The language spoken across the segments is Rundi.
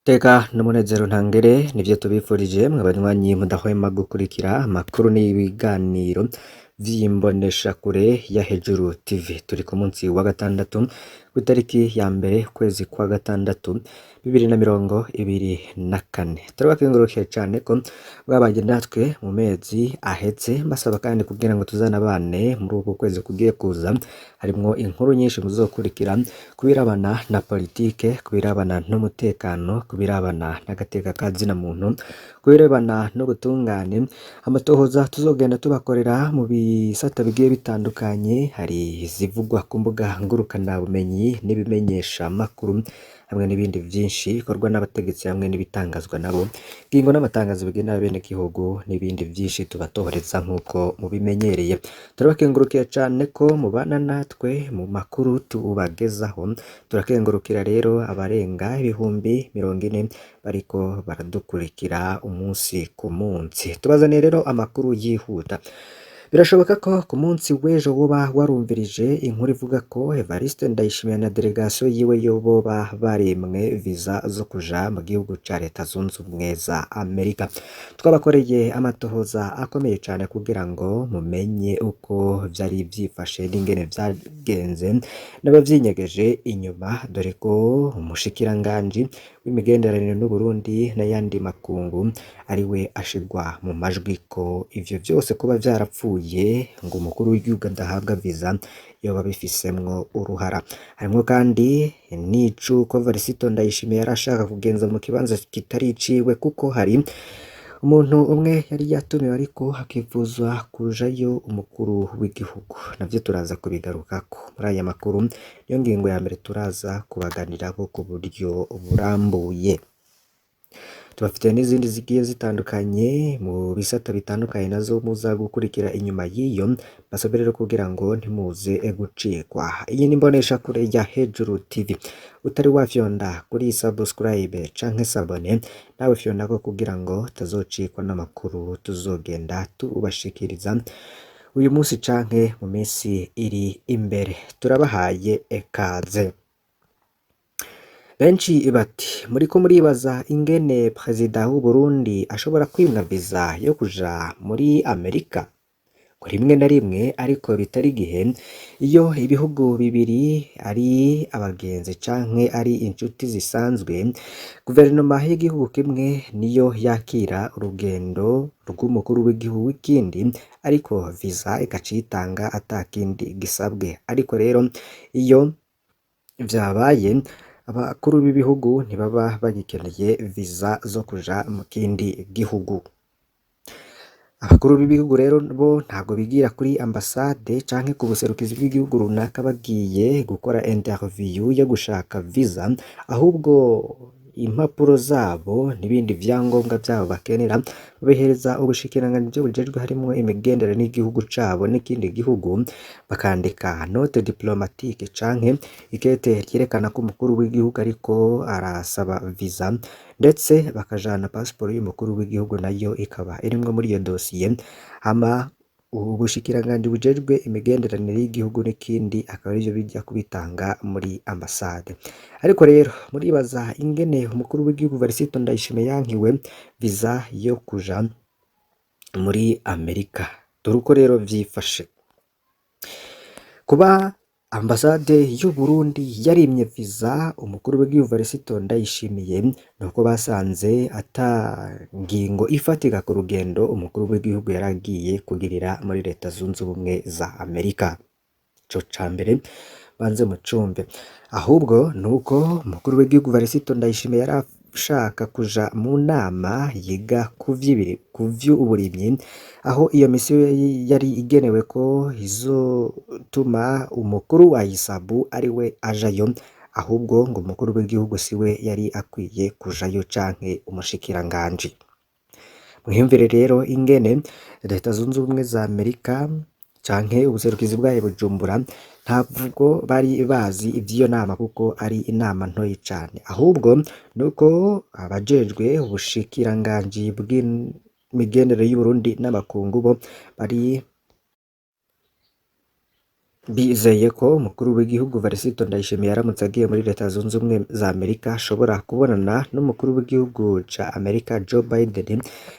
Teka n'umunezero ntangere nivyo tubifurije mwe banywanyi mudahwema gukurikira amakuru n'ibiganiro vy'imboneshakure ya Hejuru TV. Turi ku munsi wa gatandatu kw'itariki ya mbere kwezi kwa gatandatu 2024. Turabakengurukiye cane ko mwabanye natwe mu mezi aheze, mbasaba kandi kugira ngo tuzanabane muri uku kwezi kugiye kuza, harimwo inkuru nyinshi muzokurikira kubirabana na politike, kubirabana n'umutekano, kubirabana n'agateka ka zina muntu, kubirebana n'ubutungane, amatohoza tuzogenda tubakorera mu bisata bigiye bitandukanye. Hari izivugwa ku mbuga ngurukana bumenyi n'ibimenyesha makuru, hamwe n'ibindi vyinshi bikorwa n'abategetsi hamwe n'ibitangazwa nabo, ingingo n'amatangazo bigena bene gihugu n'ibindi vyinshi tubatohoreza nk'uko mubimenyereye. Turabakengurukiye cane ko mubana natwe mu makuru tubagezaho. Turakengurukira rero abarenga 40,000 bariko baradukurikira umunsi ku munsi. Tubazaniye rero amakuru yihuta. Birashoboka ko ku munsi w'ejo woba warumvirije inkuru ivuga ko Evariste Ndayishimiye na delegation yiwe yoboba baremwe visa zo kuja mu gihugu ca Leta Zunze Ubumwe za Amerika. Twabakoreye amatohoza akomeye cane kugira ngo mumenye uko vyari vyifashe n'ingene vyagenze n'abavyinyegeje inyuma, dore ko umushikiranganji w'imigenderanire n'Uburundi n'ayandi makungu ariwe ashirwa mu majwi ko ivyo vyose kuba vyarapfuye ngo umukuru w'igihugu adahabwa visa yoba bifisemwo uruhara. Harimwo kandi n'icuko Evariste Ndayishimiye yarashaka kugenza mu kibanza kitari iciwe, kuko hari umuntu umwe yari yatumiwe ariko hakifuzwa kujayo umukuru w'igihugu. Navyo turaza kubigarukako muri aya makuru, niyo ngingo ya mbere turaza kubaganirako ku buryo burambuye. Tubafite n'izindi zigiye zitandukanye mu bisata bitandukanye nazo muza gukurikira inyuma y'iyo, basabe rero kugira ngo ntimuze gucikwa. Iyi ni imboneshakure ya Hejuru TV. Utari wafyonda kuri subscribe canke sabone, nawe fyondako kugira ngo utazocikwa n'amakuru tuzogenda tubashikiriza uyu munsi canke mu minsi iri imbere. Turabahaye ekaze. Benshi bati muriko muribaza ingene Perezida w'u Burundi ashobora kwimwa visa yo kuja muri Amerika? Ko rimwe na rimwe ariko bitari gihe, iyo ibihugu bibiri ari abagenzi canke ari inshuti zisanzwe, guverinoma y'igihugu kimwe niyo yakira urugendo rw'umukuru w'igihugu w'ikindi, ariko visa ikacitanga atakindi gisabwe. Ariko rero iyo vyabaye, abakuru b'ibihugu ntibaba bagikeneye visa zo kuja mu kindi gihugu. Abakuru b'ibihugu rero bo ntabwo bigira kuri ambasade canke ku buserukizi bw'igihugu runaka bagiye gukora interview yo gushaka visa, ahubwo impapuro zabo n'ibindi vyangombwa vyabo bakenera babihereza ubushikiranganji bujejwe harimwo imigenderanire n'igihugu cabo n'ikindi gihugu, bakandika note diplomatique canke ikete ryerekana ko umukuru w'igihugu ariko arasaba visa, ndetse bakajana passport y'umukuru w'igihugu nayo ikaba irimwo muri iyo dosiye. Hama ubushikiranganji bujejwe imigenderanire y'igihugu n'ikindi akaba arivyo bijya kubitanga muri ambasade. Ariko rero muribaza ingene umukuru w'igihugu Evariste Ndayishimiye yankiwe visa yo kuja muri Amerika. Dore uko rero vyifashe. Kuba ambasade y'u Burundi yarimye visa umukuru w'igihugu Evariste Ndayishimiye, nuko basanze ata ngingo ifatika ku rugendo umukuru w'igihugu yaragiye kugirira muri Leta Zunze Ubumwe za Amerika. Ico ca mbere banze mucumbe. Ahubwo nuko umukuru w'igihugu Evariste Ndayishimiye yarashaka kuja mu nama yiga ku vy'uburimyi, aho iyo misiyo yari igenewe ko izotuma umukuru wa Isabu ariwe ajayo, ahubwo ngo umukuru w'igihugu siwe yari akwiye kujayo canke umushikiranganji. Mwiyumvire rero ingene Leta Zunze Ubumwe za Amerika canke ubuserukizi bwayo Bujumbura ntabwo bari bazi ivy'iyo nama, kuko ari inama ntoyi cane. Ahubwo nuko abajejwe ubushikiranganji bw'imigenderanire y'u Burundi n'amakungu bo bari bizeye ko umukuru w'igihugu Varisito Ndayishimiye aramutse agiye muri Leta Zunze Ubumwe za Amerika ashobora kubonana n'umukuru w'igihugu ca Amerika Joe Biden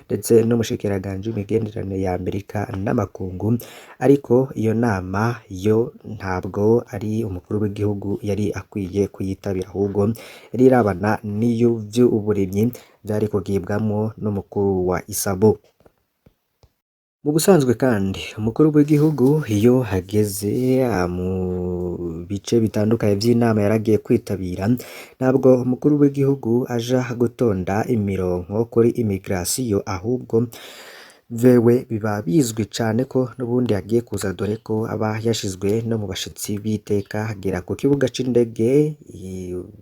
ndetse n'umushikiranganji w'imigenderanire ya Amerika n'amakungu, ariko iyo nama yo ntabwo ari umukuru w'igihugu yari akwiye kuyitabira, ahubwo yari irabana n'iy'uburimyi vyari kugibwamwo n'umukuru wa Isabo. Mu busanzwe kandi umukuru w'igihugu iyo hageze mu bice bitandukanye vy'inama yaragiye kwitabira, ntabwo umukuru w'igihugu aja gutonda imirongo kuri immigration, ahubwo vewe biba bizwi cane ko n'ubundi agiye kuza, dore ko aba yashizwe no mu bashitsi b'iteka, agera ku kibuga c'indege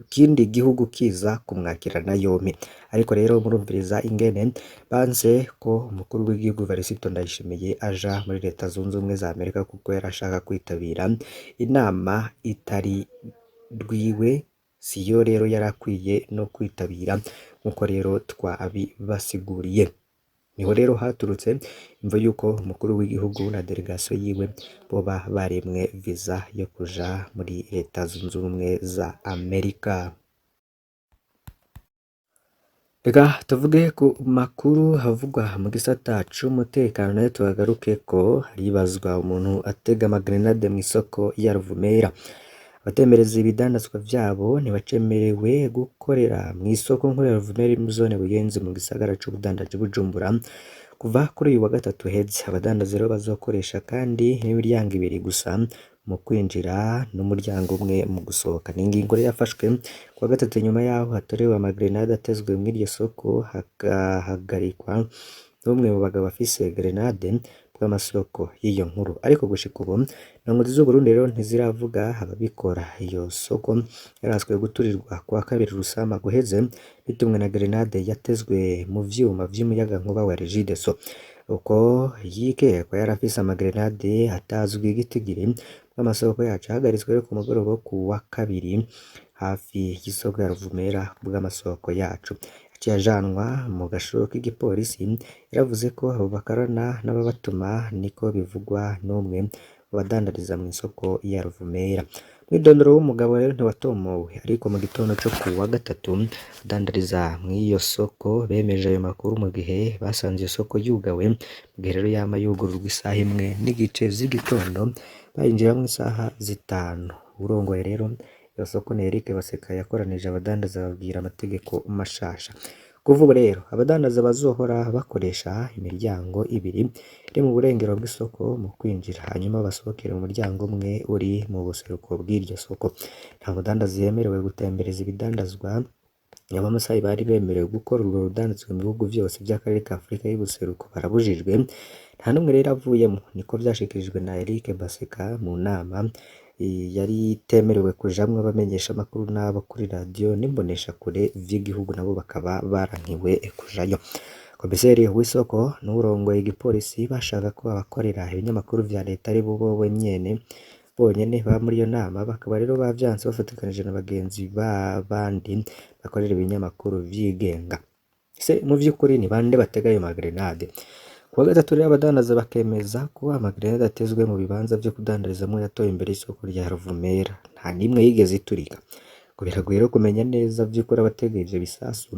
ikindi gihugu kiza kumwakirana yompi. Ariko rero murumviriza ingene banse ko umukuru w'igihugu Varisito Ndayishimiye aja muri Leta Zunze Ubumwe za Amerika, kuko yari ashaka kwitabira inama itari rwiwe, siyo rero yari akwiye no kwitabira nk'uko rero twabibasiguriye. Niho rero haturutse imvo yuko umukuru w'igihugu na delegation yiwe boba baremwe visa yo kuja muri Leta Zunze Ubumwe za Amerika. Reka tuvuge ku makuru havugwa mu gisata c'umutekano, nayo tuhagaruke ko haribazwa umuntu atega amagrenade mw'isoko ya Ruvumera. Abatembereza ibidandazwa vyabo ntibacemerewe gukorera mw'isoko nkuru ya Ruvumera iri mu zone Buyenzi mu gisagara c'ubudandaji Bujumbura kuva kuri uyu wa gatatu heze. Abadandaza rero bazokoresha kandi n'imiryango ibiri gusa mu kwinjira n'umuryango umwe mu gusohoka. Ni ingingo rero yafashwe ku wa gatatu nyuma yaho hatorewe amagrenade atezwe mw'iryo soko, hagahagarikwa n'umwe mu bagabo bafise grenade bw'amasoko y'iyo nkuru. Ariko gushika ubu indongozi z'Uburundi rero ntiziravuga ababikora. Iyo soko yaraswe guturirwa ku wa kabiri Rusama guheze bitumwe na grenade yatezwe mu vyuma vy'umuyagankuba wa Regideso. Uko yikekwa yari afise amagrenade atazwi igitigiri bw'amasoko yacu, ahagaritswe rero ku mugoroba wo ku wa kabiri hafi y'isoko ya Ruvumera bw'amasoko yacu. Yaciye ajanwa mu gashoro k'igipolisi. Yaravuze ko abo bakorana n'ababatuma, niko bivugwa n'umwe mu badandariza mw'isoko ya Ruvumera. Mwidondoro w'umugabo rero ntiwatomowe, ariko mu gitondo co ku wa gatatu badandariza mw'iyo soko bemeje ayo makuru mu gihe basanze iyo soko yugawe, mu gihe rero yama yugururwa isaha 1:15 z'igitondo, bayinjiramwo isaha 5. Urongoye rero iyo soko ni Eric Baseka yakoranije abadandaza babwira amategeko mashasha. Kuva ubu rero abadandaza bazohora bakoresha imiryango ibiri iri mu burengero bw'isoko mu kwinjira, hanyuma basohokere mu muryango umwe uri mu buseruko bw'iryo soko. Nta mudandaza yemerewe gutembereza ibidandazwa. Abamasayi bari bemerewe gukora urwo rudandazwa mu bihugu vyose vy'akarere ka Afurika y'ubuseruko barabujijwe, nta n'umwe rero avuyemwo. Niko vyashikirijwe na Eric Baseka mu nama yari itemerewe kujamwo abamenyesha amakuru n'abo kuri radio n'imboneshakure vy'igihugu, nabo bakaba barankiwe kujayo. Komiseri w'isoko n'urongoye igipolisi bashaka ko abakorera ibinyamakuru vya leta ari bo bonyene baba muri iyo nama, bakaba rero bavyanse bafatikanije na bagenzi b'abandi bakorera ibinyamakuru vyigenga. Se mu vy'ukuri ni bande batega ayo magrenade? Ku wa gatatu rero abadandaza bakemeza ko amagrenade atezwe mu bibanza vyo kudandarizamwo yatoye imbere y'isoko rya Ruvumera, nta n'imwe yigeze iturika. Ngo biragoye rero kumenya neza vy'ukuri abatega ivyo bisasu,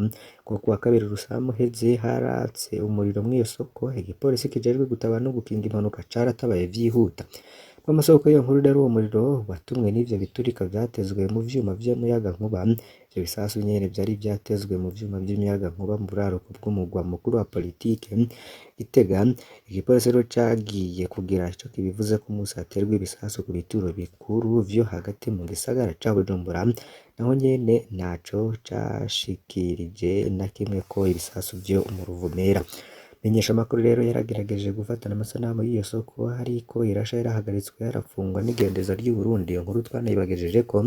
kuko ku wa kabiri Rusama uheze haratse umuriro mw'iyo soko. Igipolisi kijejwe gutabara no gukinga impanuka caratabaye vyihuta. Amasoko y'iyo nkuru rero uwo muriro watumwe n'ivyo biturika vyatezwe mu vyuma vy'umuyagankuba. Ivyo bisasu nyene vyari vyatezwe mu vyuma vy'umuyagankuba mu buraruko bw'umugwa mukuru wa politike Gitega. Igipolisi rero cagiye kugira ico kibivuze ko umunsi haterwa ibisasu ku bituro bikuru vyo hagati mu gisagara ca Bujumbura, naho nyene ntaco cashikirije na kimwe ko ibisasu vyo mu Ruvumera. Menyesha amakuru rero yaragerageje gufatana amasanamu y'iyo soko, ariko irasha yarahagaritswe yarafungwa n'igendeza ry'u Burundi. Iyo nkuru twanayibagejeje ko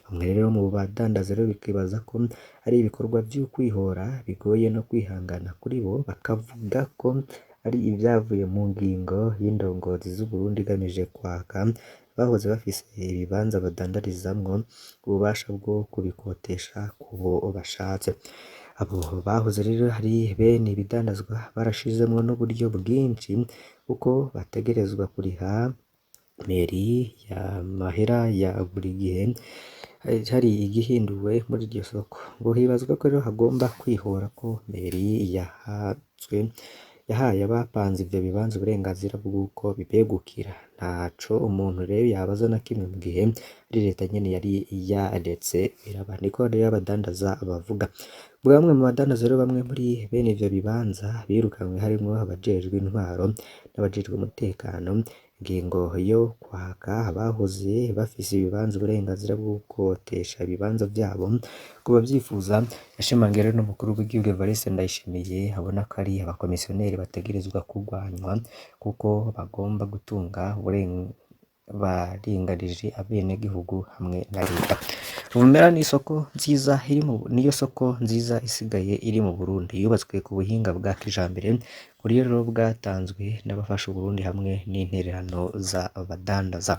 bamwe rero mu badandaza rero bikibaza ko ari ibikorwa vy'ukwihora bigoye no kwihangana kuri bo, bakavuga ko ari ivyavuye mu ngingo y'indongozi z'u Burundi igamije kwaka bahoze bafise ibibanza badandarizamwo ububasha bwo kubikotesha kubo bashatse. Abo bahoze rero hari bene ibidandazwa barashizemwo n'uburyo bwinshi kuko bategerezwa kuriha meri ya mahera ya buri gihe hari igihinduwe muri iryo soko, ngo hibazwa ko rero hagomba kwihora ko meri yahaye abapanze ivyo bibanza uburenganzira bw'uko bibegukira. Ntaco umuntu rero yabaza na kimwe mu gihe ari leta nyene yari yaretse biraba. Niko rero abadandaza bavuga. Bamwe mu badandaza rero bamwe muri bene ivyo bibanza birukanywe harimwo abajejwe intwaro n'abajejwe umutekano. Ingingo yo kwaka abahoze bafise ibibanza uburenganzira bwo gukotesha ibibanza vyabo ku bavyifuza yashimangiwe n'umukuru w'igihugu Evariste Ndayishimiye, abona ko ari abakomisiyoneri bategerezwa kurwanywa kuko bagomba gutunga baringanije abenegihugu hamwe na leta. Ruvumera niyo soko nziza isigaye iri mu Burundi, yubatswe ku buhinga bwa kijambere, kuri rero bwatanzwe n'abafasha Uburundi hamwe n'intererano z'abadandaza.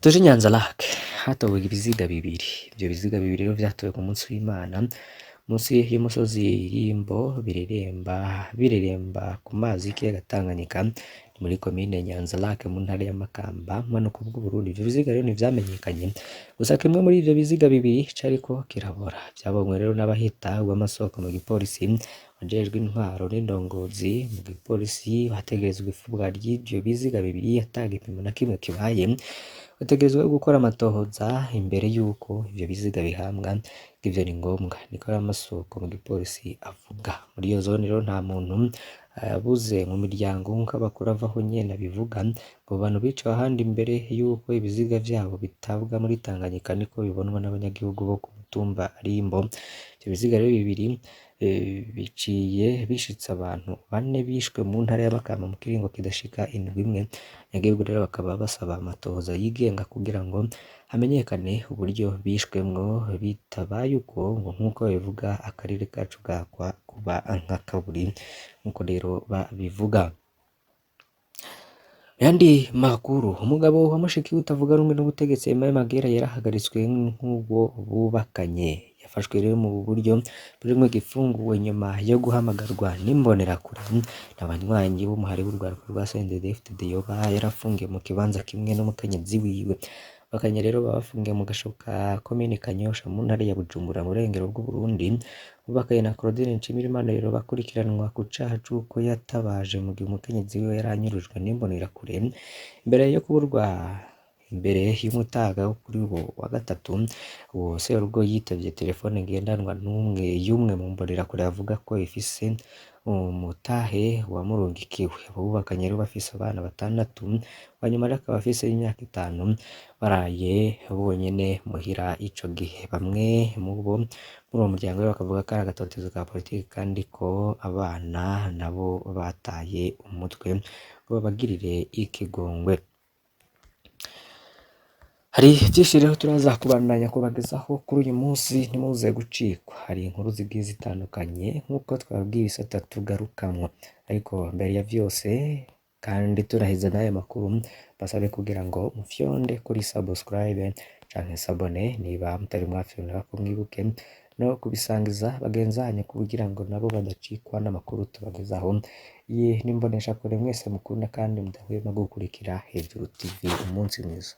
Tuje Nyanza-Lac hatowe ibiziga bibiri. Ivyo biziga bibiri rero vyatowe ku munsi w'Imana munsi y'umusozi Rimbo bireremba ku mazi y'ikiyaga Tanganyika muri komine Nyanza-Lac mu ntara ya Makamba manuko bw'Uburundi. Ivyo biziga rero ntivyamenyekanye, gusa kimwe muri ivyo biziga bibiri cariko kirabora. Vyabonywe rero n'abahita b'amasoko mu gipolisi, abajejwe intwaro n'indongozi mu gipolisi bategerezwa ifubwa ry'ivyo biziga bibiri ata gipimo na kimwe kibaye. Bategerezwa gukora amatohoza imbere y'uko ivyo biziga bihambwa, ivyo ni ngombwa, niko amasoko mu gipolisi avuga. Muri iyo zone rero nta muntu yabuze mu miryango nk'uko abakuru avaho nyene bivuga. Abo bantu biciwe ahandi imbere y'uko ibiziga vyabo bitabwa muri Tanganyika, niko bibonwa n'abanyagihugu bo ku mutumba Rimbo. Ivyo biziga rero bibiri biciye bishitse abantu 4 bishwe mu ntara ya Makamba mu kiringo kidashika indwi imwe. Abanyagihugu rero bakaba basaba amatohoza yigenga kugira ngo hamenyekane uburyo bishwemwo, bitabaye uko ngo nk'uko bivuga akarere kacu gakwa kuba nk'akaburi nk'uko rero babivuga. Yandi makuru, umugabo wa mushiki utavuga rumwe n'ubutegetsi Aimé Magera yarahagaritswe nk'ubwo bubakanye. Yafashwe rero mu buryo burimwo igifunguwe nyuma yo guhamagarwa n'imbonerakure n'abanywanyi b'umuhari w'urwaruka rwa CNDD-FDD yoba yarafungiye mu kibanza kimwe n'umukenyezi wiwe. Bakanye rero bafungiye mu gasho ka komine Kanyosha mu ntara ya Bujumbura mu burengero bw'Uburundi. Bubakaye na Claudine Nshimirimana rero bakurikiranwa ku caha c'uko yatabaje mu gihe umukenyezi wiwe yaranyurujwe n'imbonerakure. Imbere yo kuburwa imbere y'umutaga wo kuri uwo wa gatatu, uwo serugo yitavye telefone ngendanwa y'umwe mu mbonerakure avuga ko ifise umutahe wamurungikiwe. Abo bubakanye rero bafise abana 6, hanyuma rero akaba afise imyaka 5, baraye bonyene muhira ico gihe. Bamwe muri uwo muryango rero bakavuga ko ari agatotezo ka politiki kandi ko abana nabo bataye umutwe ngo babagirire ikigongwe. Hari vyinshi rero turaza kubandanya kubagezaho kuri uyu munsi, ntimuze gucikwa. Hari inkuru zigiye zitandukanye nk'uko twabwiye ibisata tugarukamwo, ariko mbere ya vyose kandi turaheza n'aya makuru basabe kugira ngo mufyonde kuri subscribe canke sabone niba mutari mwafyonda ko mwibuke no kubisangiza bagenzanye kugira ngo nabo badacikwa n'amakuru tubagezaho. Iyi nimbonesha kure mwese mukunda kandi mudahwema gukurikira Hejuru TV. Umunsi mwiza.